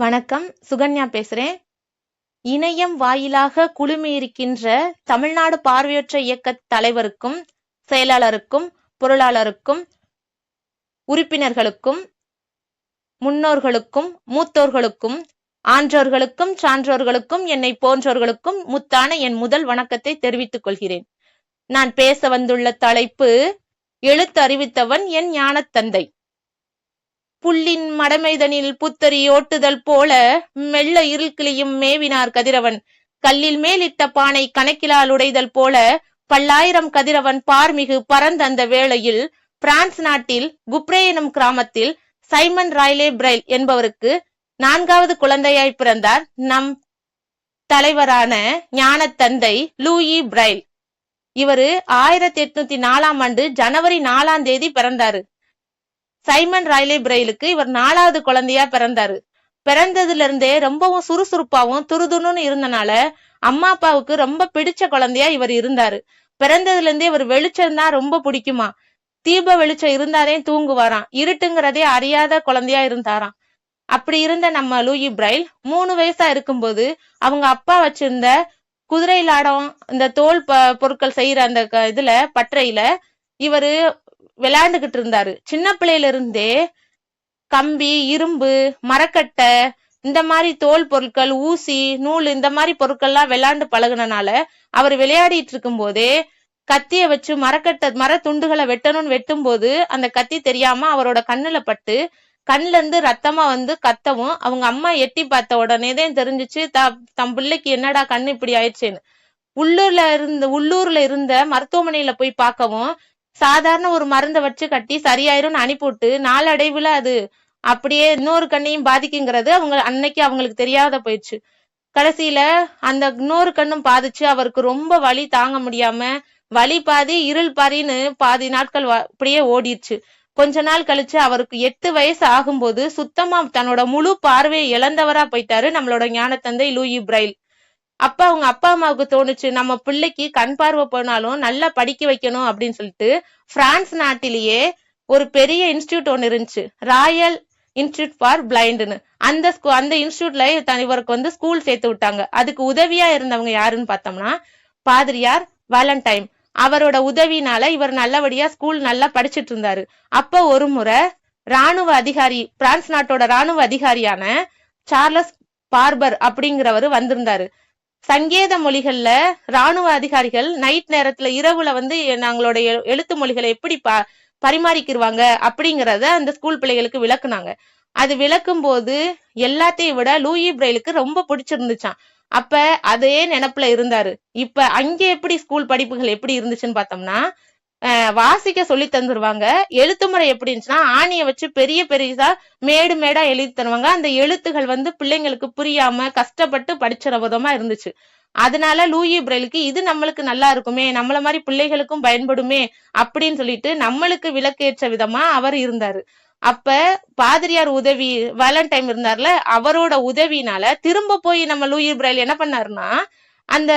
வணக்கம், சுகன்யா பேசுறேன். இணையம் வாயிலாக குழுமியிருக்கின்ற தமிழ்நாடு பார்வையற்ற இயக்க தலைவருக்கும், செயலாளருக்கும், பொருளாளருக்கும், உறுப்பினர்களுக்கும், முன்னோர்களுக்கும், மூத்தோர்களுக்கும், ஆன்றோர்களுக்கும், சான்றோர்களுக்கும், என்னை போன்றோர்களுக்கும் முத்தான என் முதல் வணக்கத்தை தெரிவித்துக் கொள்கிறேன். நான் பேச வந்துள்ள தலைப்பு, எழுத்து அறிவித்தவன் என் ஞானத்தந்தை. புல்லின் மடமைதனில் புத்தரி ஓட்டுதல் போல மெல்ல இருள்கிளியும் மேவினார் கதிரவன். கல்லில் மேலிட்ட பானை கணக்கிலால் உடைதல் போல பல்லாயிரம் கதிரவன் பார்மிகு பரந்த அந்த வேளையில் பிரான்ஸ் நாட்டில் குப்ரே எனும் கிராமத்தில் சைமன் ராய்லே பிரைல் என்பவருக்கு 4வது குழந்தையாய் பிறந்தார் நம் தலைவரான ஞானத்தந்தை லூயி பிரைல். இவரு 1804ஆம் ஆண்டு ஜனவரி 4ஆம் தேதி பிறந்தாரு. சைமன் ராய்லே பிரைலுக்கு இவர் 4வது குழந்தையா பிறந்தாரு. பிறந்ததுல இருந்தே ரொம்பவும் சுறுசுறுப்பாவும் துருதுணுன்னு இருந்தனால அம்மா அப்பாவுக்கு ரொம்ப பிடிச்ச குழந்தையா இவர் இருந்தாரு. பிறந்ததுல இருந்தே இவர் வெளிச்சம் தான் ரொம்ப பிடிக்குமா. தீப வெளிச்சம் இருந்தாரே தூங்குவாராம். இருட்டுங்கிறதே அறியாத குழந்தையா இருந்தாராம். அப்படி இருந்த நம்ம லூயி பிரைல் 3 வயசா இருக்கும்போது அவங்க அப்பா வச்சிருந்த குதிரை லாடம், இந்த தோல் பொருட்கள் செய்யற அந்த இதுல பட்டறையில இவரு விளையாண்டுகிட்டு இருந்தாரு. சின்ன பிள்ளையில இருந்தே கம்பி, இரும்பு, மரக்கட்டை, இந்த மாதிரி தோல் பொருட்கள், ஊசி, நூல், இந்த மாதிரி பொருட்கள்லாம் விளையாண்டு பழகுனனால அவர் விளையாடிட்டு இருக்கும் போதே கத்திய வச்சு மர துண்டுகளை வெட்டணும்னு வெட்டும் போது அந்த கத்தி தெரியாம அவரோட கண்ணுல பட்டு கண்ணுல இருந்து ரத்தமா வந்து கத்தவும் அவங்க அம்மா எட்டி பார்த்த உடனேதான் தெரிஞ்சிச்சு தம் பிள்ளைக்கு என்னடா கண்ணு இப்படி ஆயிடுச்சேன்னு. உள்ளூர்ல இருந்த மருத்துவமனையில போய் பார்க்கவும் சாதாரண ஒரு மருந்தை வச்சு கட்டி சரியாயிரும்னு அனுப்பிவிட்டு நாளடைவுல அது அப்படியே இன்னொரு கண்ணையும் பாதிக்குங்கிறது அன்னைக்கு அவங்களுக்கு தெரியாத போயிடுச்சு. கடைசியில அந்த இன்னொரு கண்ணும் பாதிச்சு அவருக்கு ரொம்ப வலி தாங்க முடியாம வலி பாதி இருள் பாதின்னு பாதி நாட்கள் அப்படியே ஓடிடுச்சு. கொஞ்ச நாள் கழிச்சு அவருக்கு 8 வயசு ஆகும்போது சுத்தமா தன்னோட முழு பார்வையை இழந்தவரா போயிட்டாரு நம்மளோட ஞானத்தந்தை லூயி பிரைல். அப்ப அவங்க அப்பா அம்மாவுக்கு தோணுச்சு, நம்ம பிள்ளைக்கு கண் பார்வை போனாலும் நல்லா படிக்க வைக்கணும் அப்படின்னு சொல்லிட்டு பிரான்ஸ் நாட்டிலேயே ஒரு பெரிய இன்ஸ்டிடியூட் ஒன்னு இருந்துச்சு, ராயல் இன்ஸ்டிடியூட் ஃபார் பிளைண்ட்னு. அந்த இன்ஸ்டிடியூட்ல இவருக்கு வந்து ஸ்கூல் சேர்த்து விட்டாங்க. அதுக்கு உதவியா இருந்தவங்க யாருன்னு பார்த்தோம்னா பாதிரியார் வாலண்டைன். அவரோட உதவினால இவர் நல்லபடியா ஸ்கூல் நல்லா படிச்சுட்டு இருந்தாரு. அப்ப ஒரு முறை ராணுவ அதிகாரி, பிரான்ஸ் நாட்டோட ராணுவ அதிகாரியான சார்லஸ் பார்பர் அப்படிங்கிறவரு வந்திருந்தாரு. சங்கேத மொழிகள்ல ராணுவ அதிகாரிகள் நைட் நேரத்துல இரவுல வந்து நாங்களோட எழுத்து மொழிகளை எப்படி பரிமாறிக்கிருவாங்க அப்படிங்கறத அந்த ஸ்கூல் பிள்ளைகளுக்கு விளக்குனாங்க. அது விளக்கும் போது எல்லாத்தையும் விட லூயி பிரைலுக்கு ரொம்ப பிடிச்சிருந்துச்சான். அப்ப அதே நினைப்புல இருந்தாரு. இப்ப அங்க எப்படி ஸ்கூல் படிப்புகள் எப்படி இருந்துச்சுன்னு பார்த்தோம்னா வாசிக்க சொல்லி தந்துருவாங்க. எழுத்து முறை எப்படி இருந்துச்சுன்னா ஆணியை வச்சு பெரிய பெரியதா மேடா எழுதி தருவாங்க. அந்த எழுத்துகள் வந்து பிள்ளைங்களுக்கு புரியாம கஷ்டப்பட்டு படிச்சுற விதமா இருந்துச்சு. அதனால லூயி பிரைலுக்கு இது நம்மளுக்கு நல்லா இருக்குமே, நம்மள மாதிரி பிள்ளைகளுக்கும் பயன்படுமே அப்படின்னு சொல்லிட்டு நம்மளுக்கு விளக்கேற்ற விதமா அவர் இருந்தாரு. அப்ப பாதிரியார் உதவி வாலண்டைன் இருந்தார்ல, அவரோட உதவினால திரும்ப போய் நம்ம லூயி பிரைல் என்ன பண்ணாருன்னா அந்த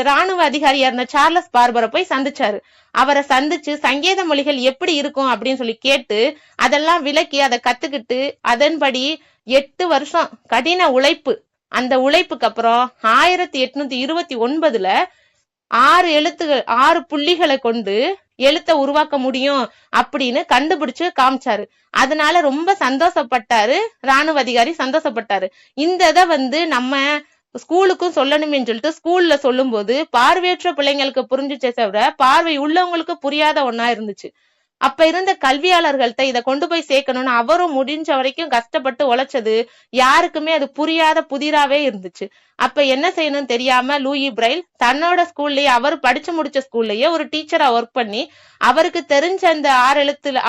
ராணுவ அதிகாரியா இருந்த சார்லஸ் பார்பரை போய் சந்திச்சாரு. அவரை சந்திச்சு சங்கேத மொழிகள் எப்படி இருக்கும் அப்படின்னு சொல்லி கேட்டு அதெல்லாம் விளக்கி அதை கத்துக்கிட்டு அதன்படி 8 வருஷம் கடின உழைப்பு, அந்த உழைப்புக்கு அப்புறம் 1829ல 6 புள்ளிகளை கொண்டு எழுத்த உருவாக்க முடியும் அப்படின்னு கண்டுபிடிச்சு காமிச்சாரு. அதனால ரொம்ப சந்தோஷப்பட்டாரு ராணுவ அதிகாரி, சந்தோஷப்பட்டாரு. இந்த இதை வந்து நம்ம ஸ்கூலுக்கும் சொல்லணுமே சொல்லிட்டு ஸ்கூல்ல சொல்லும் போது பார்வையற்ற பிள்ளைங்களுக்கு புரிஞ்சுச்சே தவிர பார்வை உள்ளவங்களுக்கு புரியாத ஒன்னா இருந்துச்சு. அப்ப இருந்த கல்வியாளர்கள்ட்ட இதை கொண்டு போய் சேர்க்கணும்னு அவரும் முடிஞ்ச வரைக்கும் கஷ்டப்பட்டு உழைச்சது யாருக்குமே அது புரியாத புதிராவே இருந்துச்சு. அப்ப என்ன செய்யணும்னு தெரியாம லூயி பிரைல் தன்னோட ஸ்கூல்லயே, அவர் படிச்சு முடிச்ச ஸ்கூல்லயே ஒரு டீச்சரா ஒர்க் பண்ணி அவருக்கு தெரிஞ்ச அந்த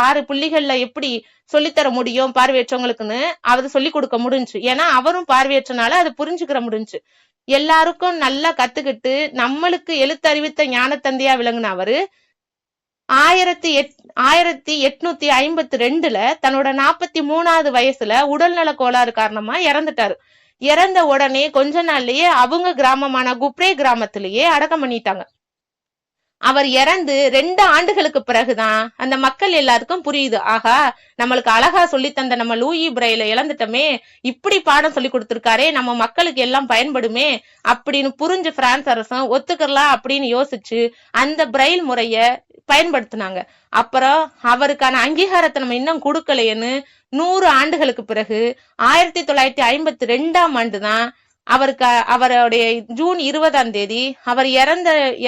6 புள்ளிகள்ல எப்படி சொல்லித்தர முடியும் பார்வையற்றவங்களுக்குன்னு அவர் சொல்லி கொடுக்க முடிஞ்சு. ஏன்னா அவரும் பார்வையற்றனால அதை புரிஞ்சுக்கிற முடிஞ்சு. எல்லாருக்கும் நல்லா கத்துக்கிட்டு நம்மளுக்கு எழுத்தறிவித்த ஞானத்தந்தையா விளங்குன அவரு 1852ல தன்னோட 43வது வயசுல உடல்நல கோளாறு காரணமா இறந்துட்டாரு. இறந்த உடனே கொஞ்ச நாள்லயே அவங்க கிராமமான குப்ரே கிராமத்திலேயே அடக்கம் பண்ணிட்டாங்க. அவர் இறந்து 2 ஆண்டுகளுக்கு பிறகுதான் அந்த மக்கள் எல்லாருக்கும் புரியுது, ஆகா நம்மளுக்கு அழகா சொல்லி தந்த நம்ம லூயி பிரெயில இழந்துட்டோமே, இப்படி பாடம் சொல்லி கொடுத்திருக்காரே, நம்ம மக்களுக்கு எல்லாம் பயன்படுமே அப்படின்னு புரிஞ்சு பிரான்ஸ் அரசும் ஒத்துக்கலாம் அப்படின்னு யோசிச்சு அந்த பிரெயில் முறைய பயன்படுத்தினாங்க. அப்புறம் அவருக்கான அங்கீகாரத்தை நம்ம இன்னும் கொடுக்கலையேன்னு 100 ஆண்டுகளுக்கு பிறகு 1952ஆம் ஆண்டு தான் அவருடைய ஜூன் 20ஆம் தேதி அவர்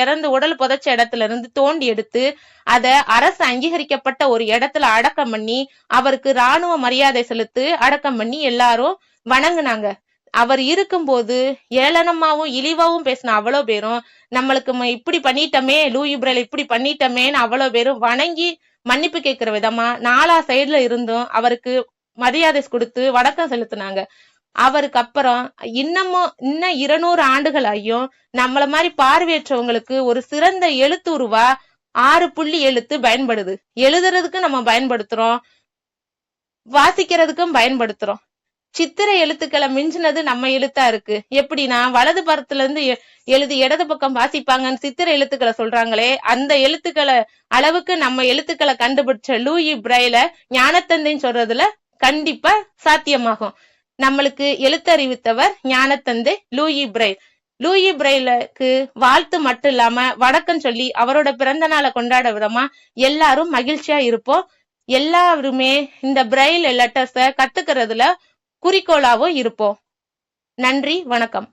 இறந்து உடல் புதைச்ச இடத்துல இருந்து தோண்டி எடுத்து அத அரசு அங்கீகரிக்கப்பட்ட ஒரு இடத்துல அடக்கம் பண்ணி அவருக்கு ராணுவ மரியாதை செலுத்து அடக்கம் பண்ணி எல்லாரும் வணங்குனாங்க. அவர் இருக்கும்போது ஏளனமாவும் இழிவாவும் பேசின அவ்வளவு பேரும் நம்மளுக்கு இப்படி பண்ணிட்டோமே, லூயி பிரெயில் இப்படி பண்ணிட்டோமேன்னு அவ்வளவு பேரும் வணங்கி மன்னிப்பு கேட்கிற விதமா 4 சைடுல இருந்தும் அவருக்கு மரியாதை கொடுத்து வணக்கம் செலுத்தினாங்க. அவருக்கு அப்புறம் இன்னும் 200 ஆண்டுகள் ஆகியும் நம்மள மாதிரி பார்வையற்றவங்களுக்கு ஒரு சிறந்த எழுத்துருவா 6 புள்ளி எழுத்து பயன்படுது. எழுதுறதுக்கு நம்ம பயன்படுத்துறோம், வாசிக்கிறதுக்கும் பயன்படுத்துறோம். சித்திரை எழுத்துக்களை மிஞ்சினது நம்ம எழுத்தா இருக்கு. எப்படின்னா வலது பக்கத்துல இருந்து எழுதி இடது பக்கம் வாசிப்பாங்கன்னு சித்திரை எழுத்துக்களை சொல்றாங்களே, அந்த எழுத்துக்களை அளவுக்கு நம்ம எழுத்துக்களை கண்டுபிடிச்ச லூயி பிரெயில ஞானத்தந்தைன்னு சொல்றதுல கண்டிப்பா சாத்தியமாகும். நம்மளுக்கு எழுத்தறிவித்தவர் ஞானத்தந்தை லூயி பிரெயில். லூயி பிரெயிலுக்கு வாழ்த்து மட்டும் இல்லாம வணக்கம் சொல்லி அவரோட பிறந்த நாளை கொண்டாட விதமா எல்லாரும் மகிழ்ச்சியா இருப்போம். எல்லாருமே இந்த பிரெயில் லெட்டர்ஸ கத்துக்கிறதுல குறிக்கோளாவும் இருப்போம். நன்றி, வணக்கம்.